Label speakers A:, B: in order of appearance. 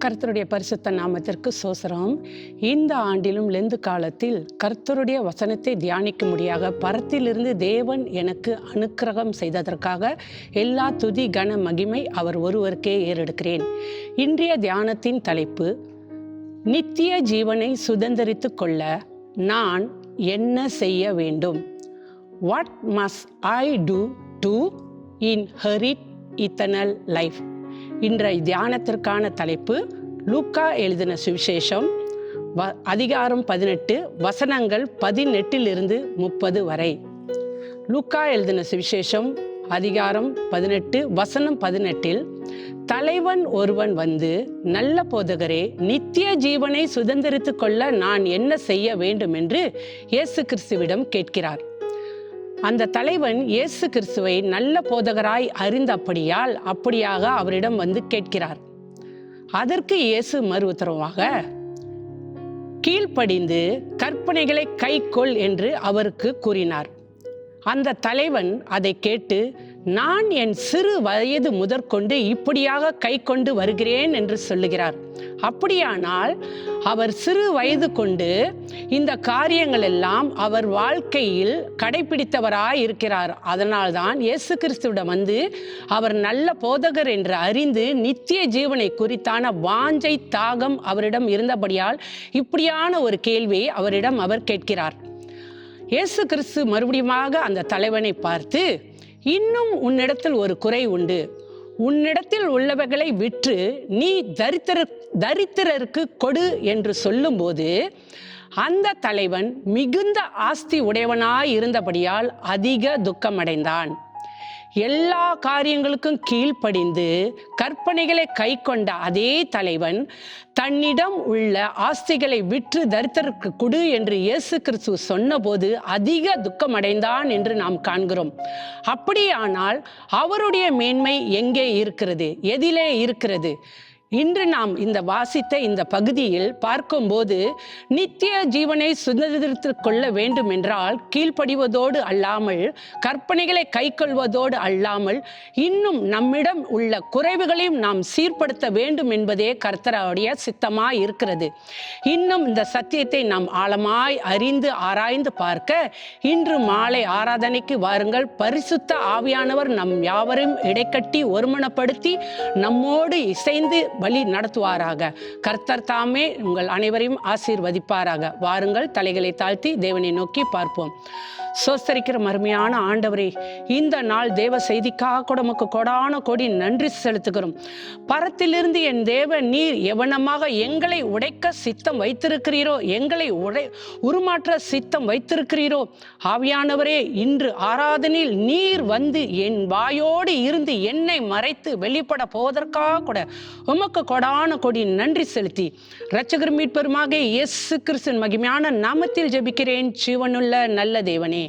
A: கர்த்தருடைய பரிசுத்த நாமத்திற்கு சோசரம். இந்த ஆண்டிலும் லெந்து காலத்தில் கர்த்தருடைய வசனத்தை தியானிக்கும்படியாக பரத்திலிருந்து தேவன் எனக்கு அனுக்கிரகம் செய்ததற்காக எல்லா துதி கன மகிமை அவர் ஒருவருக்கே ஏறெடுக்கிறேன். இன்றைய தியானத்தின் தலைப்பு, நித்திய ஜீவனை சுதந்தரித்து கொள்ள நான் என்ன செய்ய வேண்டும்? What must I do to inherit eternal life? இன்றைய தியானத்திற்கான தலைப்பு, லூக்கா எழுதின சுவிசேஷம் அதிகாரம் 18 வசனங்கள் 18 30 வரை. லூக்கா எழுதின சுவிசேஷம் அதிகாரம் 18 வசனம் 18, தலைவன் ஒருவன் வந்து, நல்ல போதகரே, நித்திய ஜீவனை சுதந்தரித்து கொள்ள நான் என்ன செய்ய வேண்டும் என்று இயேசு கிறிஸ்துவிடம் கேட்கிறார். அந்த தலைவன் இயேசு கிறிஸ்துவை நல்ல போதகராய் அப்படியாக அவரிடம் வந்து கேட்கிறார். அதற்கு இயேசு மறு உத்தரவாக, கீழ்ப்படிந்து கற்பனைகளை கைக்கொள் என்று அவருக்கு கூறினார். அந்த தலைவன் அதை கேட்டு, நான் என் சிறு வயது முதற்கொண்டு இப்படியாக கை கொண்டு வருகிறேன் என்று சொல்லுகிறார். அப்படியானால் அவர் சிறு வயது கொண்டு இந்த காரியங்கள் எல்லாம் அவர் வாழ்க்கையில் கடைபிடித்தவராய் இருக்கிறார். அதனால்தான் இயேசு கிறிஸ்துவிடம் வந்து அவர் நல்ல போதகர் என்று அறிந்து நித்திய ஜீவனை குறித்தான வாஞ்சை தாகம் அவரிடம் இருந்தபடியால் இப்படியான ஒரு கேள்வியை அவரிடம் அவர் கேட்கிறார். இயேசு கிறிஸ்து மறுபடியுமாக அந்த தலைவனை பார்த்து, இன்னும் உன்னிடத்தில் ஒரு குறை உண்டு. உன்னிடத்தில் உள்ளவைகளை விற்று நீ தரித்திரருக்கு கொடு என்று சொல்லும்போது, அந்த தலைவன் மிகுந்த ஆஸ்தி உடையவனாய் இருந்தபடியால் அதிக துக்கமடைந்தான். எல்லா காரியங்களுக்கும் கீழ்ப்படிந்து கற்பனைகளை கை கொண்ட அதே தலைவன் தன்னிடம் உள்ள ஆஸ்திகளை விற்று தரித்திரருக்கு கொடு என்று இயேசு கிறிஸ்து சொன்னபோது அதிக துக்கமடைந்தான் என்று நாம் காண்கிறோம். அப்படியானால் அவருடைய மேன்மை எங்கே இருக்கிறது? எதிலே இருக்கிறது? இன்று நாம் இந்த வாசித்த இந்த பகுதியில் பார்க்கும்போது, நித்திய ஜீவனை சுதந்திரித்து கொள்ள வேண்டும் என்றால் கீழ்ப்படிவதோடு அல்லாமல், கற்பனைகளை கைக்கொள்வதோடு அல்லாமல், இன்னும் நம்மிடம் உள்ள குறைவுகளையும் நாம் சீர்படுத்த வேண்டும் என்பதே கர்த்தருடைய சித்தமாய் இருக்கிறது. இன்னும் இந்த சத்தியத்தை நாம் ஆழமாய் அறிந்து ஆராய்ந்து பார்க்க இன்று மாலை ஆராதனைக்கு வாருங்கள். பரிசுத்த ஆவியானவர் நம் யாவரையும் இடைக்கட்டி ஒருமனப்படுத்தி நம்மோடு இசைந்து வழி நடத்துவாராக. கர்த்தர் தாமே உங்கள் அனைவரையும் ஆசீர்வதிப்பாராக. வாருங்கள், தலைகளை தாழ்த்தி தேவனை நோக்கி பார்ப்போம். சோஸ்தரிக்கிற மருமையான ஆண்டவரே, இந்த நாள் தேவ செய்திக்காக உமக்கு கொடான கொடி நன்றி செலுத்துகிறோம். பரத்திலிருந்து என் தேவ நீர் எவனமாக எங்களை உடைக்க சித்தம் வைத்திருக்கிறீரோ, எங்களை உருமாற்ற சித்தம் வைத்திருக்கிறீரோ, ஆவியானவரே, இன்று ஆராதனையில் நீர் வந்து என் வாயோடு இருந்து என்னை மறைத்து வெளிப்பட போவதற்காக கூட உமக்கு கொடான கொடி நன்றி செலுத்தி இரட்சகர் மீட்பெருமாக இயேசு கிறிஸ்துவின் மகிமையான நாமத்தில் ஜெபிக்கிறேன், ஜீவனுள்ள நல்ல தேவனே,